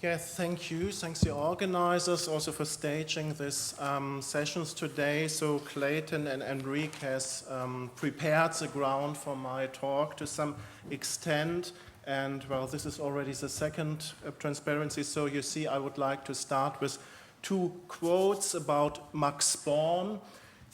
Yes, thank you. Thanks the organizers also for staging this sessions today. So Clayton and Enrique has prepared the ground for my talk to some extent. And well, this is already the second transparency. So you see, I would like to start with two quotes about Max Born.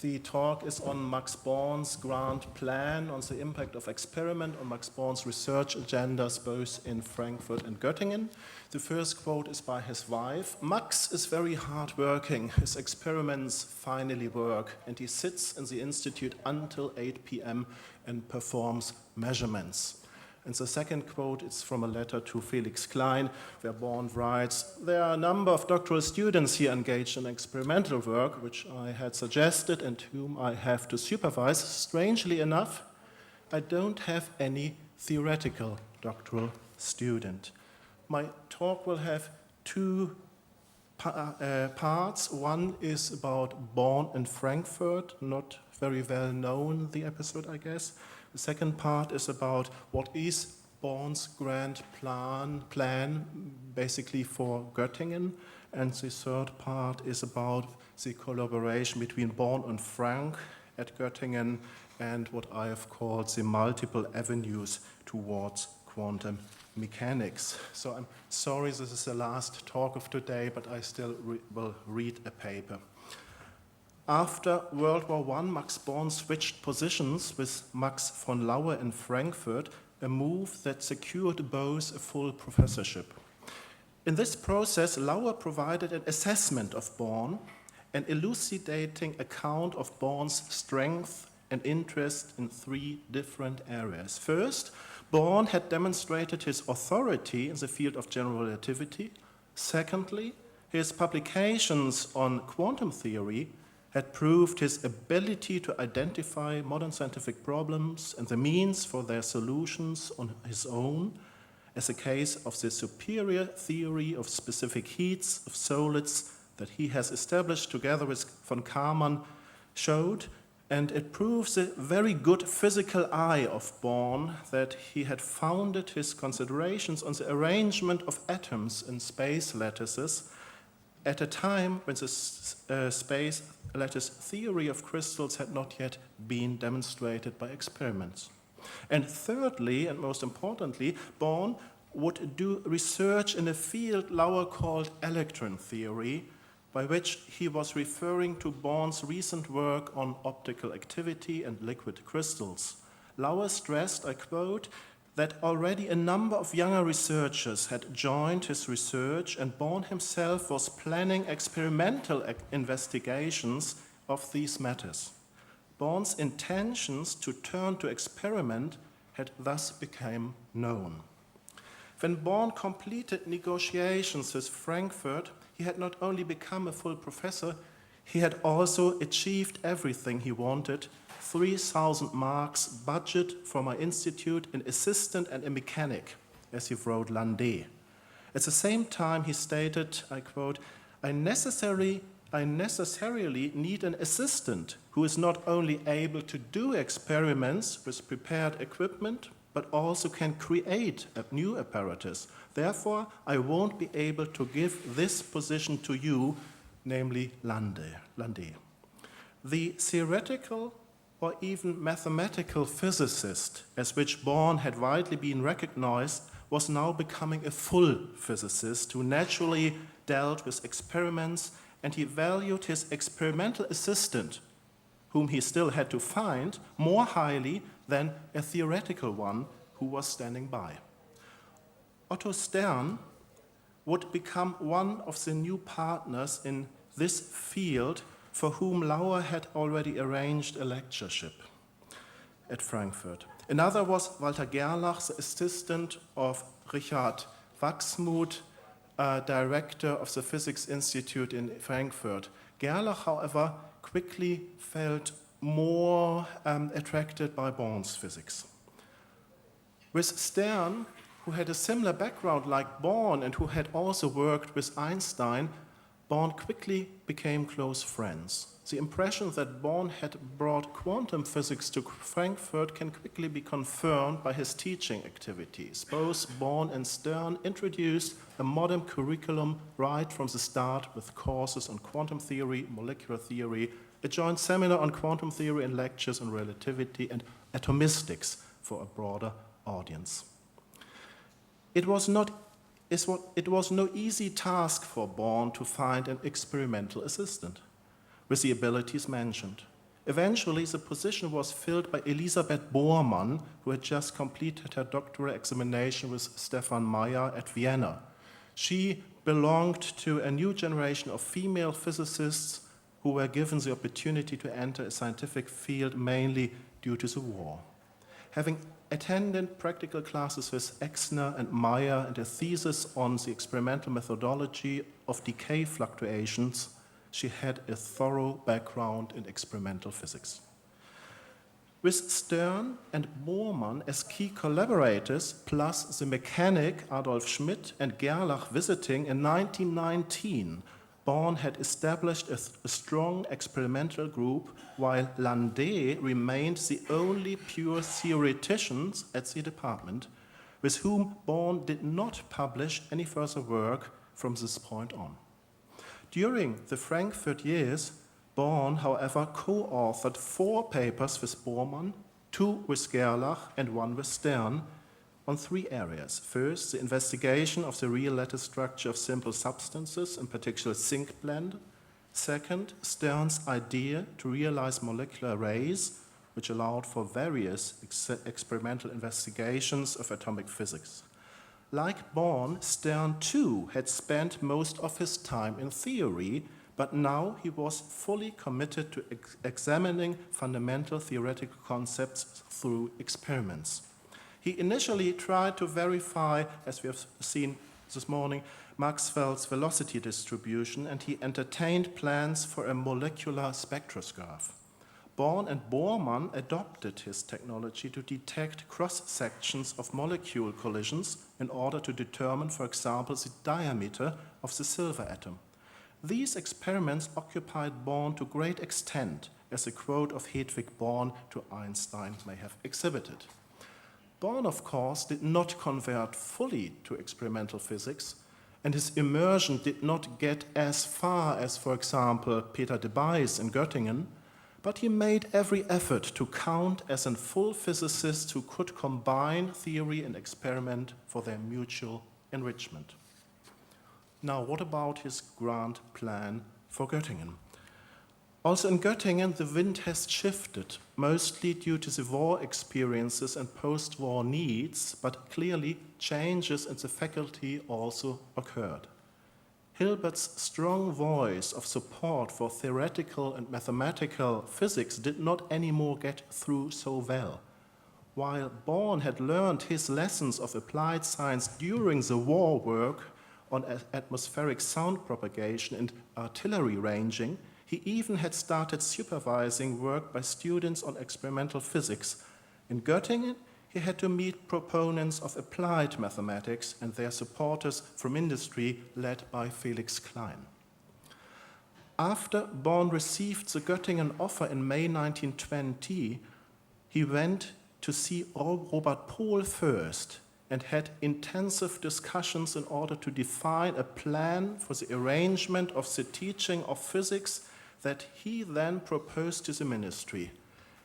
The talk is on Max Born's grand plan on the impact of experiment on Max Born's research agendas both in Frankfurt and Göttingen. The first quote is by his wife. Max is very hard-working. His experiments finally work, and he sits in the institute until 8 p.m. and performs measurements. And the second quote is from a letter to Felix Klein, where Born writes, there are a number of doctoral students here engaged in experimental work, which I had suggested and whom I have to supervise. Strangely enough, I don't have any theoretical doctoral student. My talk will have two parts. One is about Born and Frankfurt, not very well known, the episode, I guess. The second part is about what is Born's grand plan basically for Göttingen. And the third part is about the collaboration between Born and Frank at Göttingen and what I have called the multiple avenues towards quantum mechanics. So I'm sorry this is the last talk of today, but I still will read a paper. After World War I, Max Born switched positions with Max von Laue in Frankfurt, a move that secured both a full professorship. In this process, Laue provided an assessment of Born, an elucidating account of Born's strength and interest in three different areas. First, Born had demonstrated his authority in the field of general relativity. Secondly, his publications on quantum theory had proved his ability to identify modern scientific problems and the means for their solutions on his own, as a case of the superior theory of specific heats of solids that he has established together with von Karman showed, and it proves the very good physical eye of Born that he had founded his considerations on the arrangement of atoms in space lattices at a time when the space lattice theory of crystals had not yet been demonstrated by experiments. And thirdly, and most importantly, Born would do research in a field Laue called electron theory, by which he was referring to Born's recent work on optical activity and liquid crystals. Laue stressed, I quote, that already a number of younger researchers had joined his research and Born himself was planning experimental investigations of these matters. Born's intentions to turn to experiment had thus become known. When Born completed negotiations with Frankfurt, he had not only become a full professor, he had also achieved everything he wanted, 3,000 marks budget for my institute, an assistant and a mechanic, as he wrote Landé. At the same time, he stated, I quote, I necessarily need an assistant who is not only able to do experiments with prepared equipment, but also can create a new apparatus. Therefore, I won't be able to give this position to you, namely Landé. The theoretical or even mathematical physicist, as which Born had widely been recognized, was now becoming a full physicist who naturally dealt with experiments, and he valued his experimental assistant, whom he still had to find, more highly than a theoretical one who was standing by. Otto Stern would become one of the new partners in this field for whom Laue had already arranged a lectureship at Frankfurt. Another was Walter Gerlach, the assistant of Richard Wachsmuth, director of the Physics Institute in Frankfurt. Gerlach, however, quickly felt more attracted by Born's physics. With Stern, who had a similar background like Born and who had also worked with Einstein, Born quickly became close friends. The impression that Born had brought quantum physics to Frankfurt can quickly be confirmed by his teaching activities. Both Born and Stern introduced a modern curriculum right from the start with courses on quantum theory, molecular theory, a joint seminar on quantum theory and lectures on relativity and atomistics for a broader audience. It was no easy task for Born to find an experimental assistant with the abilities mentioned. Eventually, the position was filled by Elisabeth Bormann, who had just completed her doctoral examination with Stefan Meyer at Vienna. She belonged to a new generation of female physicists who were given the opportunity to enter a scientific field mainly due to the war. Having attended practical classes with Exner and Meyer and a thesis on the experimental methodology of decay fluctuations, she had a thorough background in experimental physics. With Stern and Bormann as key collaborators, plus the mechanic Adolf Schmidt and Gerlach visiting in 1919, Born had established a strong experimental group, while Landé remained the only pure theoreticians at the department, with whom Born did not publish any further work from this point on. During the Frankfurt years, Born, however, co-authored 4 papers with Bormann, 2 with Gerlach and 1 with Stern, on 3 areas. First, the investigation of the real lattice structure of simple substances, in particular zinc blende. Second, Stern's idea to realize molecular arrays, which allowed for various experimental investigations of atomic physics. Like Born, Stern too had spent most of his time in theory, but now he was fully committed to examining fundamental theoretical concepts through experiments. He initially tried to verify, as we have seen this morning, Maxwell's velocity distribution, and he entertained plans for a molecular spectroscopy. Born and Bormann adopted his technology to detect cross-sections of molecule collisions in order to determine, for example, the diameter of the silver atom. These experiments occupied Born to great extent, as a quote of Hedwig Born to Einstein may have exhibited. Born, of course, did not convert fully to experimental physics, and his immersion did not get as far as, for example, Peter de Bays in Göttingen, but he made every effort to count as a full physicist who could combine theory and experiment for their mutual enrichment. Now, what about his grand plan for Göttingen? Also in Göttingen, the wind has shifted, mostly due to the war experiences and post-war needs, but clearly changes in the faculty also occurred. Hilbert's strong voice of support for theoretical and mathematical physics did not anymore get through so well. While Born had learned his lessons of applied science during the war work on atmospheric sound propagation and artillery ranging, he even had started supervising work by students on experimental physics. In Göttingen, he had to meet proponents of applied mathematics and their supporters from industry, led by Felix Klein. After Born received the Göttingen offer in May 1920, he went to see Robert Pohl first and had intensive discussions in order to define a plan for the arrangement of the teaching of physics that he then proposed to the ministry.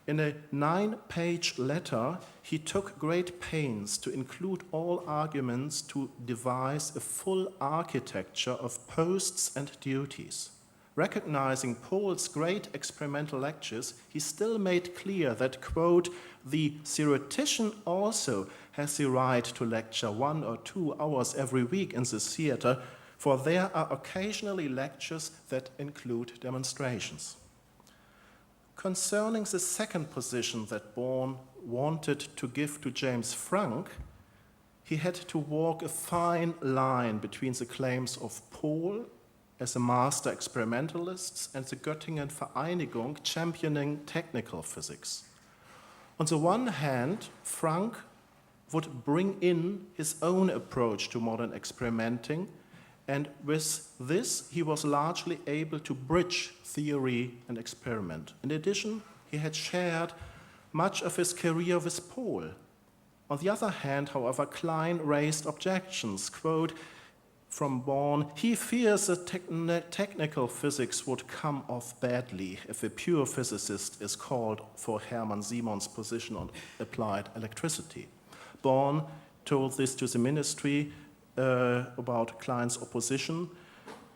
In a 9-page letter, he took great pains to include all arguments to devise a full architecture of posts and duties. Recognizing Pohl's great experimental lectures, he still made clear that, quote, the theoretician also has the right to lecture 1 or 2 hours every week in the theater, for there are occasionally lectures that include demonstrations. Concerning the second position that Born wanted to give to James Franck, he had to walk a fine line between the claims of Pohl as a master experimentalist and the Göttingen Vereinigung championing technical physics. On the one hand, Franck would bring in his own approach to modern experimenting And with this, he was largely able to bridge theory and experiment. In addition, he had shared much of his career with Paul. On the other hand, however, Klein raised objections. Quote from Born, he fears that technical physics would come off badly if a pure physicist is called for Hermann Simon's position on applied electricity. Born told this to the ministry about Klein's opposition.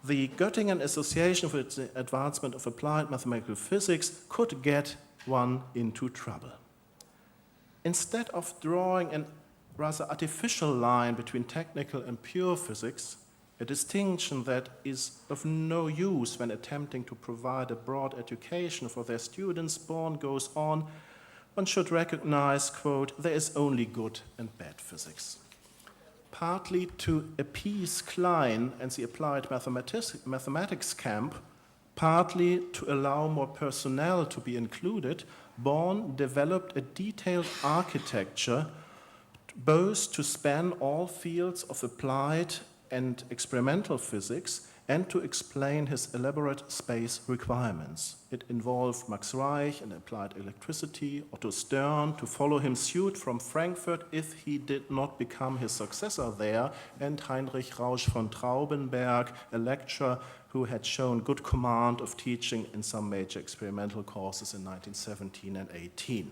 The Göttingen Association for the Advancement of Applied Mathematical Physics could get one into trouble. Instead of drawing a rather artificial line between technical and pure physics, a distinction that is of no use when attempting to provide a broad education for their students, Born goes on, one should recognize, quote, there is only good and bad physics. Partly to appease Klein and the applied mathematics camp, partly to allow more personnel to be included, Born developed a detailed architecture both to span all fields of applied and experimental physics and to explain his elaborate space requirements. It involved Max Reich and applied electricity, Otto Stern to follow him suit from Frankfurt if he did not become his successor there, and Heinrich Rausch von Traubenberg, a lecturer who had shown good command of teaching in some major experimental courses in 1917 and 18.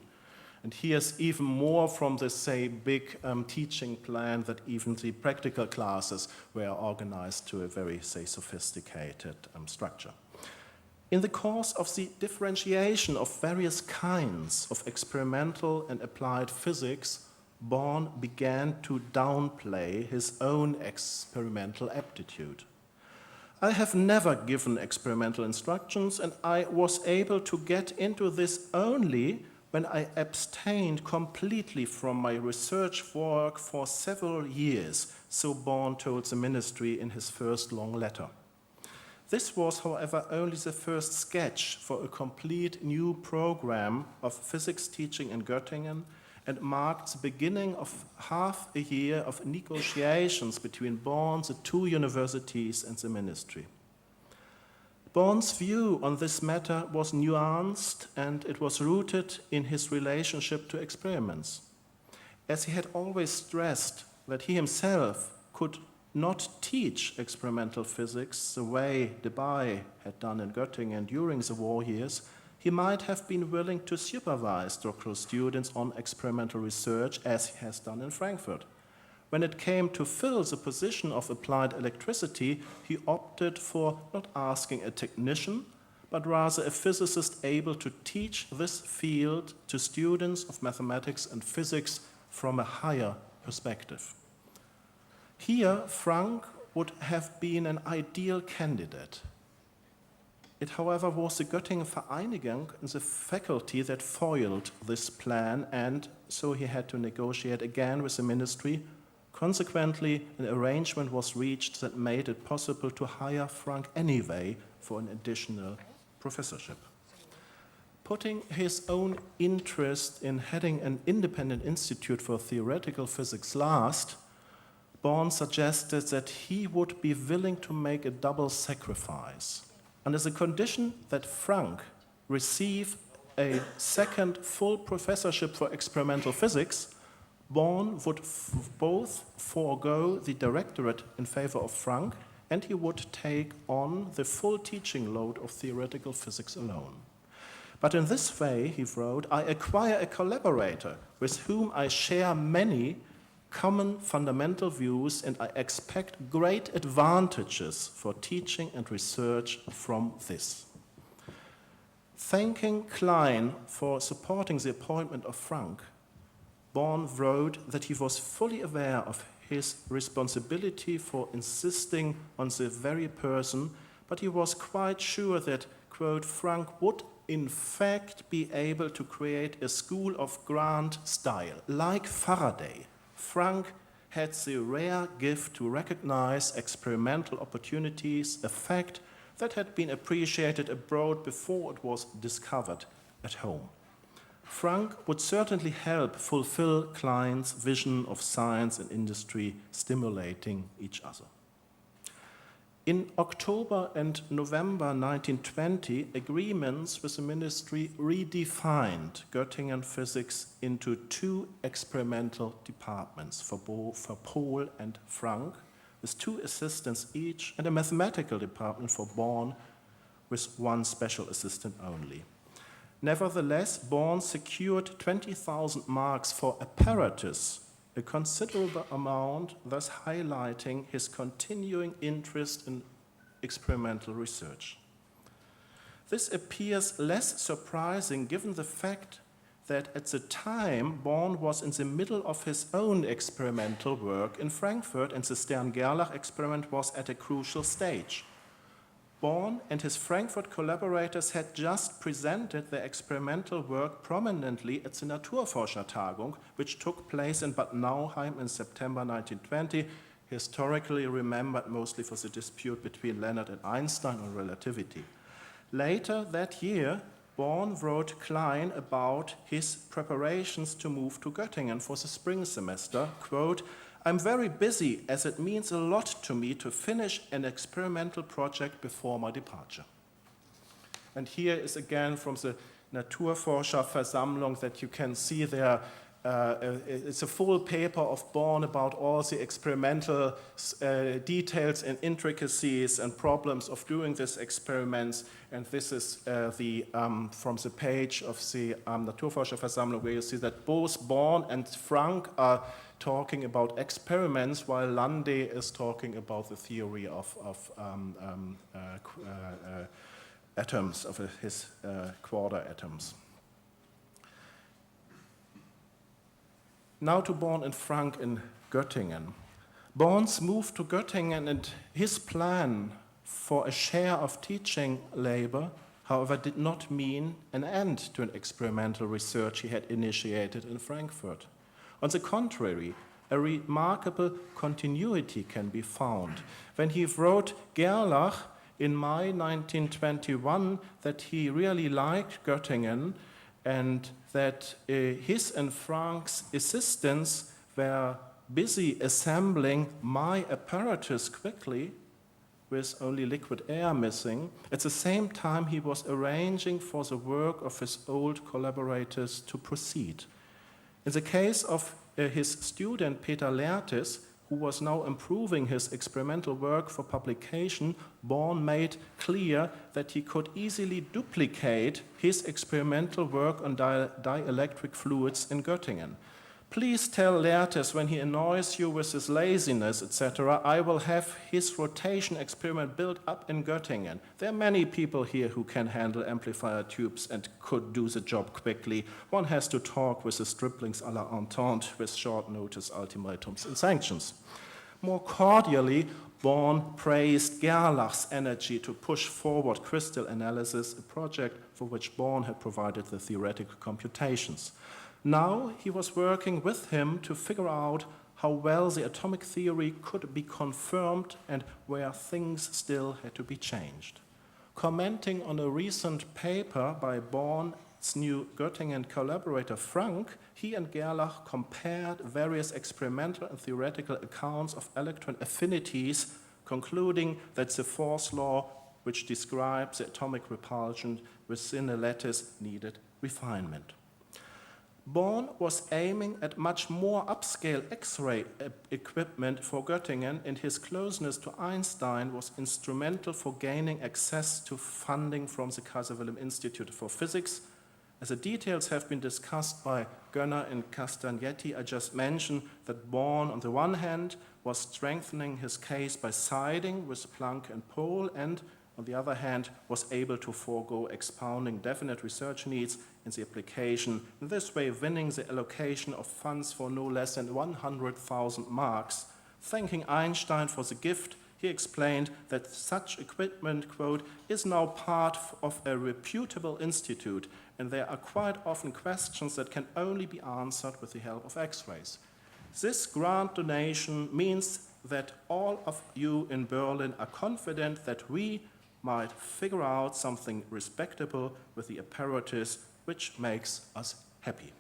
And here's even more from the, say, big teaching plan that even the practical classes were organized to a very, say, sophisticated structure. In the course of the differentiation of various kinds of experimental and applied physics, Born began to downplay his own experimental aptitude. I have never given experimental instructions, and I was able to get into this only when I abstained completely from my research work for several years, so Born told the ministry in his first long letter. This was, however, only the first sketch for a complete new program of physics teaching in Göttingen and marked the beginning of half a year of negotiations between Born, the two universities, and the ministry. Born's view on this matter was nuanced, and it was rooted in his relationship to experiments. As he had always stressed that he himself could not teach experimental physics the way Debye had done in Göttingen during the war years, he might have been willing to supervise doctoral students on experimental research as he has done in Frankfurt. When it came to fill the position of applied electricity, he opted for not asking a technician, but rather a physicist able to teach this field to students of mathematics and physics from a higher perspective. Here, Frank would have been an ideal candidate. It, however, was the Göttingen Vereinigung and the faculty that foiled this plan, and so he had to negotiate again with the ministry. Consequently, an arrangement was reached that made it possible to hire Frank anyway for an additional professorship. Putting his own interest in heading an independent institute for theoretical physics last, Born suggested that he would be willing to make a double sacrifice. Under the condition that Frank receive a second full professorship for experimental physics, Born would both forego the directorate in favor of Frank, and he would take on the full teaching load of theoretical physics alone. But in this way, he wrote, I acquire a collaborator with whom I share many common fundamental views, and I expect great advantages for teaching and research from this. Thanking Klein for supporting the appointment of Frank, Born wrote that he was fully aware of his responsibility for insisting on the very person, but he was quite sure that, quote, Frank would in fact be able to create a school of grand style. Like Faraday, Frank had the rare gift to recognize experimental opportunities, a fact that had been appreciated abroad before it was discovered at home. Frank would certainly help fulfill Klein's vision of science and industry stimulating each other. In October and November 1920, agreements with the ministry redefined Göttingen physics into two experimental departments for Pohl and Frank, with 2 assistants each, and a mathematical department for Born with 1 special assistant only. Nevertheless, Born secured 20,000 marks for apparatus, a considerable amount, thus highlighting his continuing interest in experimental research. This appears less surprising given the fact that at the time Born was in the middle of his own experimental work in Frankfurt, and the Stern-Gerlach experiment was at a crucial stage. Born and his Frankfurt collaborators had just presented their experimental work prominently at the Naturforschertagung, which took place in Bad Nauheim in September 1920, historically remembered mostly for the dispute between Leonard and Einstein on relativity. Later that year, Born wrote Klein about his preparations to move to Göttingen for the spring semester, quote, "I'm very busy as it means a lot to me to finish an experimental project before my departure." And here is again from the Naturforscherversammlung that you can see there. It's a full paper of Born about all the experimental details and intricacies and problems of doing these experiments. And this is from the page of the Naturforscherversammlung, where you see that both Born and Frank are talking about experiments, while Lande is talking about the theory of atoms, of his quarter atoms. Now to Born and Frank in Göttingen. Born's move to Göttingen and his plan for a share of teaching labor, however, did not mean an end to an experimental research he had initiated in Frankfurt. On the contrary, a remarkable continuity can be found. When he wrote Gerlach in May 1921 that he really liked Göttingen and that his and Frank's assistants were busy assembling my apparatus quickly, with only liquid air missing. At the same time, he was arranging for the work of his old collaborators to proceed. In the case of his student Peter Lertes, who was now improving his experimental work for publication, Born made clear that he could easily duplicate his experimental work on dielectric fluids in Göttingen. "Please tell Lertes when he annoys you with his laziness, etc., I will have his rotation experiment built up in Göttingen. There are many people here who can handle amplifier tubes and could do the job quickly. One has to talk with the striplings à la entente with short notice ultimatums and sanctions." More cordially, Born praised Gerlach's energy to push forward crystal analysis, a project for which Born had provided the theoretical computations. Now he was working with him to figure out how well the atomic theory could be confirmed and where things still had to be changed. Commenting on a recent paper by Born's new Göttingen collaborator Frank, he and Gerlach compared various experimental and theoretical accounts of electron affinities, concluding that the fourth law, which describes the atomic repulsion within a lattice, needed refinement. Born was aiming at much more upscale X-ray equipment for Göttingen, and his closeness to Einstein was instrumental for gaining access to funding from the Kaiser Wilhelm Institute for Physics. As the details have been discussed by Gönner and Castagnetti, I just mentioned that Born, on the one hand, was strengthening his case by siding with Planck and Pohl, and on the other hand, was able to forego expounding definite research needs in the application, in this way winning the allocation of funds for no less than 100,000 marks. Thanking Einstein for the gift, he explained that such equipment, quote, "is now part of a reputable institute, and there are quite often questions that can only be answered with the help of X-rays. This grant donation means that all of you in Berlin are confident that we might figure out something respectable with the apparatus, which makes us happy."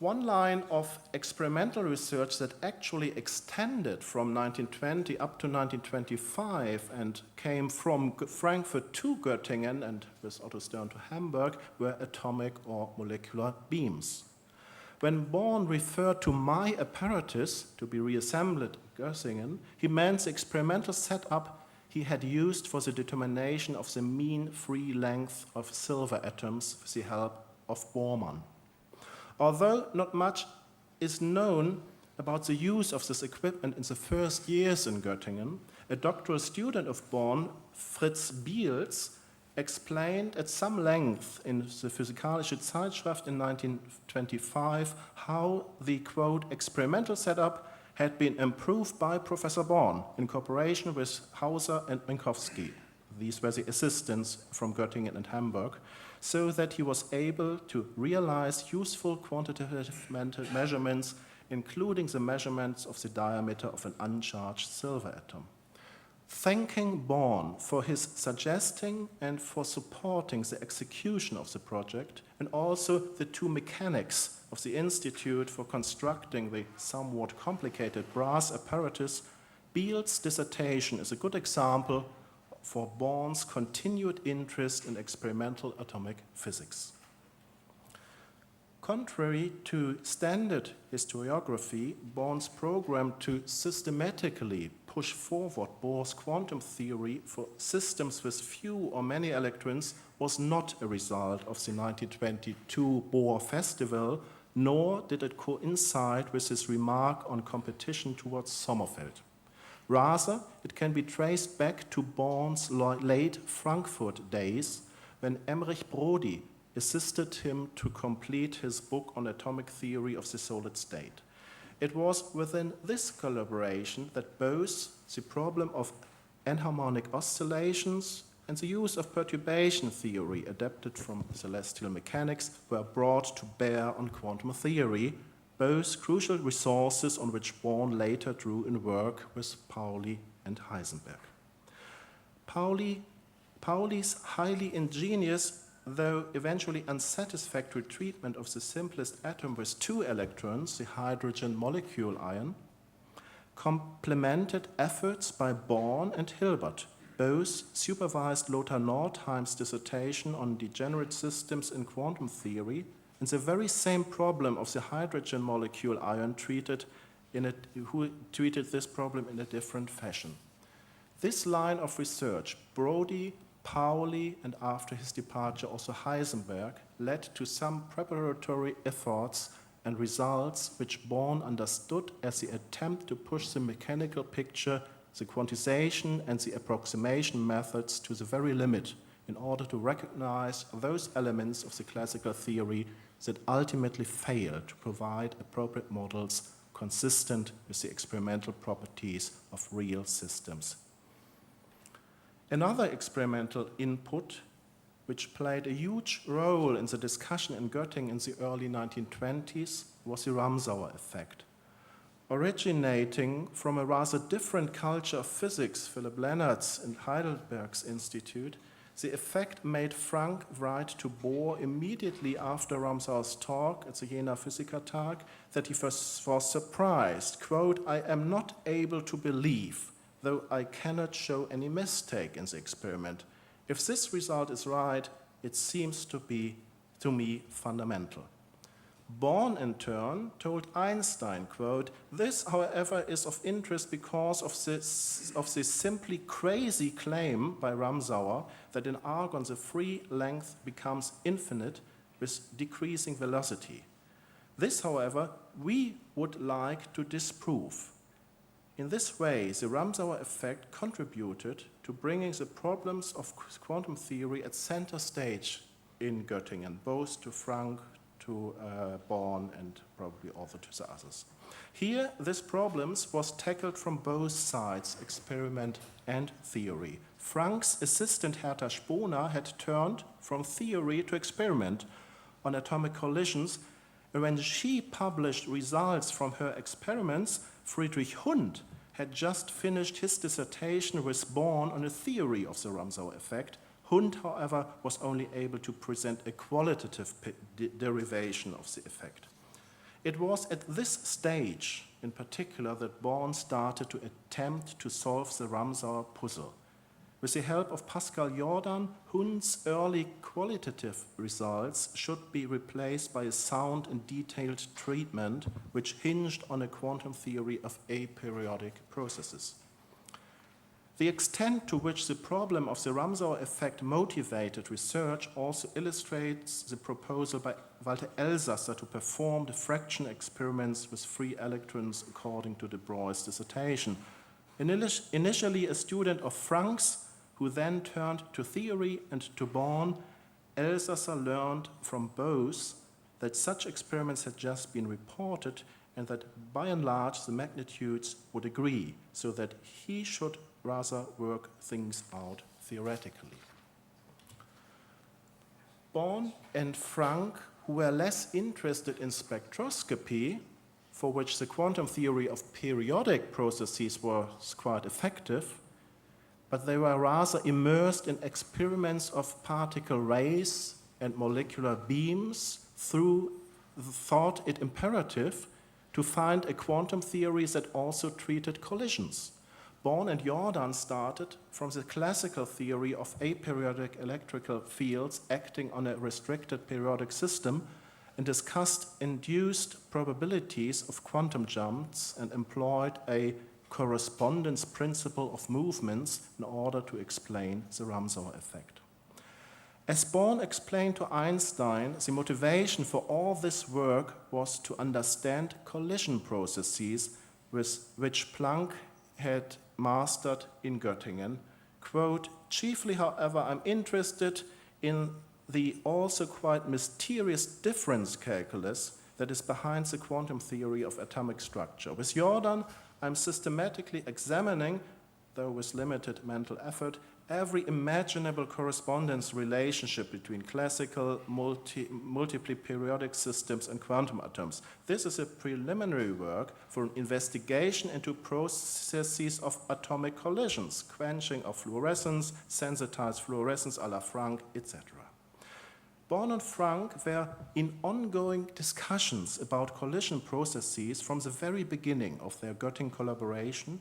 One line of experimental research that actually extended from 1920 up to 1925 and came from Frankfurt to Göttingen and with Otto Stern to Hamburg were atomic or molecular beams. When Born referred to my apparatus to be reassembled at Göttingen, he meant the experimental setup he had used for the determination of the mean free length of silver atoms with the help of Bormann. Although not much is known about the use of this equipment in the first years in Göttingen, a doctoral student of Born, Fritz Biels, explained at some length in the Physikalische Zeitschrift in 1925 how the, quote, experimental setup had been improved by Professor Born in cooperation with Hauser and Minkowski. These were the assistants from Göttingen and Hamburg, so that he was able to realize useful quantitative measurements, including the measurements of the diameter of an uncharged silver atom. Thanking Born for his suggesting and for supporting the execution of the project, and also the two mechanics of the Institute for constructing the somewhat complicated brass apparatus, Biels' dissertation is a good example for Born's continued interest in experimental atomic physics. Contrary to standard historiography, Born's program to systematically push forward Bohr's quantum theory for systems with few or many electrons was not a result of the 1922 Bohr Festival, nor did it coincide with his remark on competition towards Sommerfeld. Rather, it can be traced back to Born's late Frankfurt days, when Emmerich Brody assisted him to complete his book on atomic theory of the solid state. It was within this collaboration that both the problem of enharmonic oscillations and the use of perturbation theory adapted from celestial mechanics were brought to bear on quantum theory, both crucial resources on which Born later drew in work with Pauli and Heisenberg. Pauli's highly ingenious, though eventually unsatisfactory treatment of the simplest atom with two electrons, the hydrogen molecule ion, complemented efforts by Born and Hilbert. Both supervised Lothar Nordheim's dissertation on degenerate systems in quantum theory, and the very same problem of the hydrogen molecule ion who treated this problem in a different fashion. This line of research, Brody, Pauli, and after his departure also Heisenberg, led to some preparatory efforts and results which Born understood as the attempt to push the mechanical picture, the quantization, and the approximation methods to the very limit in order to recognize those elements of the classical theory that ultimately fail to provide appropriate models consistent with the experimental properties of real systems. Another experimental input which played a huge role in the discussion in Göttingen in the early 1920s was the Ramsauer effect. Originating from a rather different culture of physics, Philipp Lennert's and Heidelberg's Institute, the effect made Frank write to Bohr immediately after Ramsauer's talk at the Jena Physikertag that he was surprised, quote, "I am not able to believe, though I cannot show any mistake in the experiment. If this result is right, it seems to be, to me, fundamental." Born, in turn, told Einstein, quote, "This, however, is of interest because of this simply crazy claim by Ramsauer that in argon the free length becomes infinite with decreasing velocity. This, however, we would like to disprove." In this way, the Ramsauer effect contributed to bringing the problems of quantum theory at center stage in Göttingen, both to Frank, to Born, and probably also to the others. Here, this problem was tackled from both sides, experiment and theory. Frank's assistant Hertha Sponer had turned from theory to experiment on atomic collisions, and when she published results from her experiments, Friedrich Hund had just finished his dissertation with Born on a theory of the Ramsauer effect. Hund, however, was only able to present a qualitative derivation of the effect. It was at this stage, in particular, that Born started to attempt to solve the Ramsauer puzzle. With the help of Pascal Jordan, Hund's early qualitative results should be replaced by a sound and detailed treatment which hinged on a quantum theory of aperiodic processes. The extent to which the problem of the Ramsauer effect motivated research also illustrates the proposal by Walter Elsasser to perform diffraction experiments with free electrons according to de Broglie's dissertation. Initially a student of Franck's, who then turned to theory and to Born, Elsasser learned from both that such experiments had just been reported and that by and large the magnitudes would agree, so that he should rather work things out theoretically. Born and Franck, who were less interested in spectroscopy, for which the quantum theory of periodic processes was quite effective, but they were rather immersed in experiments of particle rays and molecular beams, thought it imperative to find a quantum theory that also treated collisions. Born and Jordan started from the classical theory of aperiodic electrical fields acting on a restricted periodic system and discussed induced probabilities of quantum jumps and employed a correspondence principle of movements in order to explain the Ramsauer effect. As Born explained to Einstein, the motivation for all this work was to understand collision processes which Planck had mastered in Göttingen. Quote, chiefly, however, I'm interested in the also quite mysterious difference calculus that is behind the quantum theory of atomic structure. With Jordan, I'm systematically examining, though with limited mental effort, every imaginable correspondence relationship between classical multiply periodic systems and quantum atoms. This is a preliminary work for an investigation into processes of atomic collisions, quenching of fluorescence, sensitized fluorescence a la Franck, etc. Born and Franck were in ongoing discussions about collision processes from the very beginning of their Göttingen collaboration,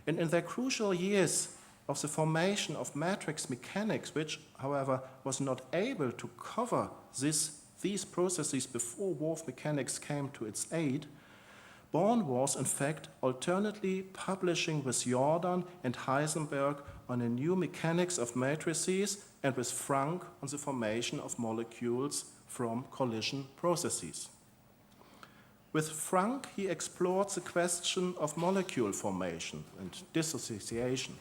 and in their crucial years of the formation of matrix mechanics, which, however, was not able to cover these processes before Wolf mechanics came to its aid, Born was, in fact, alternately publishing with Jordan and Heisenberg on a new mechanics of matrices and with Franck on the formation of molecules from collision processes. With Franck, he explored the question of molecule formation and dissociation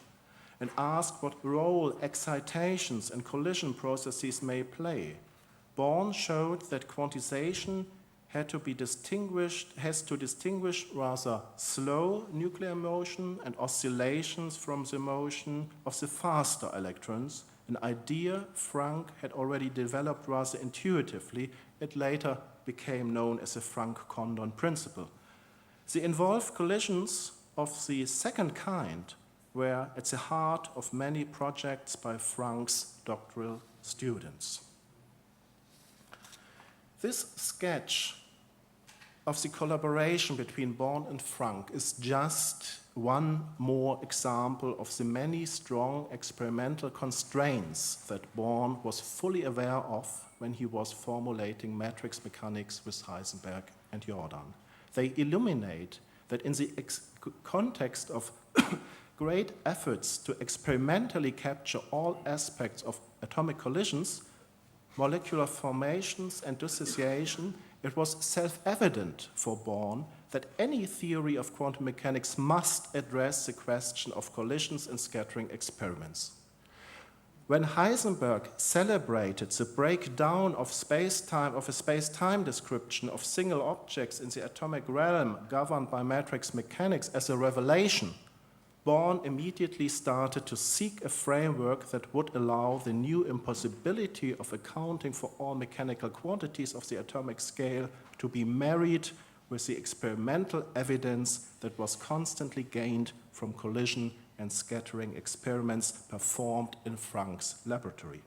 and asked what role excitations and collision processes may play. Born showed that quantization has to distinguish rather slow nuclear motion and oscillations from the motion of the faster electrons, an idea Franck had already developed rather intuitively. It later became known as the Franck-Condon principle. The involved collisions of the second kind were at the heart of many projects by Franck's doctoral students. This sketch of the collaboration between Born and Franck is just one more example of the many strong experimental constraints that Born was fully aware of when he was formulating matrix mechanics with Heisenberg and Jordan. They illuminate that in the context of great efforts to experimentally capture all aspects of atomic collisions, molecular formations, and dissociation, it was self-evident for Born that any theory of quantum mechanics must address the question of collisions and scattering experiments. When Heisenberg celebrated the breakdown of a space-time description of single objects in the atomic realm governed by matrix mechanics as a revelation, Born immediately started to seek a framework that would allow the new impossibility of accounting for all mechanical quantities of the atomic scale to be married with the experimental evidence that was constantly gained from collision and scattering experiments performed in Franck's laboratory.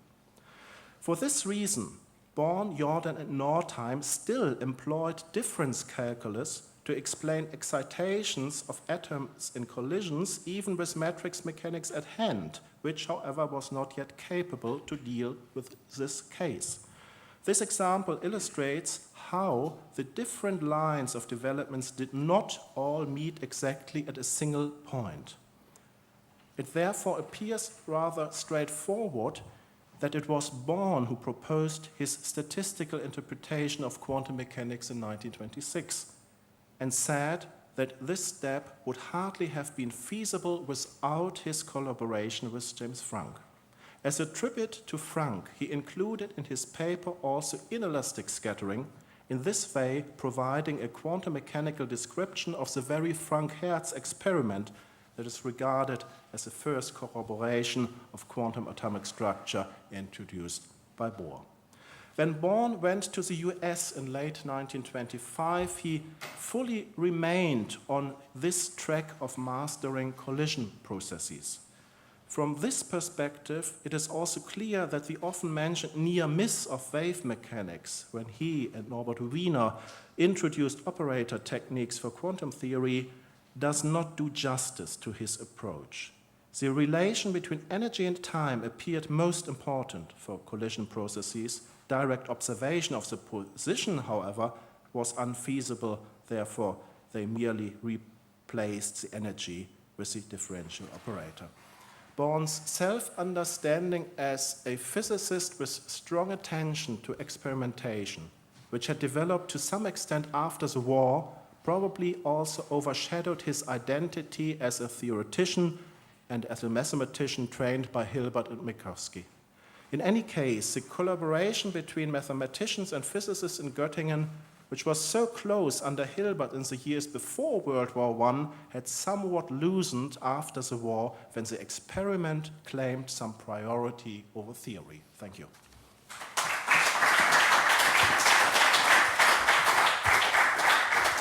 For this reason, Born, Jordan, and Northeim still employed difference calculus to explain excitations of atoms in collisions, even with matrix mechanics at hand, which, however, was not yet capable to deal with this case. This example illustrates how the different lines of developments did not all meet exactly at a single point. It therefore appears rather straightforward that it was Born who proposed his statistical interpretation of quantum mechanics in 1926, and said that this step would hardly have been feasible without his collaboration with James Franck. As a tribute to Franck, he included in his paper also inelastic scattering, in this way providing a quantum mechanical description of the very Franck-Hertz experiment that is regarded as the first corroboration of quantum atomic structure introduced by Bohr. When Born went to the US in late 1925, he fully remained on this track of mastering collision processes. From this perspective, it is also clear that the often mentioned near miss of wave mechanics, when he and Norbert Wiener introduced operator techniques for quantum theory, does not do justice to his approach. The relation between energy and time appeared most important for collision processes. Direct observation of the position, however, was unfeasible. Therefore, they merely replaced the energy with the differential operator. Born's self-understanding as a physicist with strong attention to experimentation, which had developed to some extent after the war, probably also overshadowed his identity as a theoretician and as a mathematician trained by Hilbert and Minkowski. In any case, the collaboration between mathematicians and physicists in Göttingen, which was so close under Hilbert in the years before World War I, had somewhat loosened after the war when the experiment claimed some priority over theory. Thank you.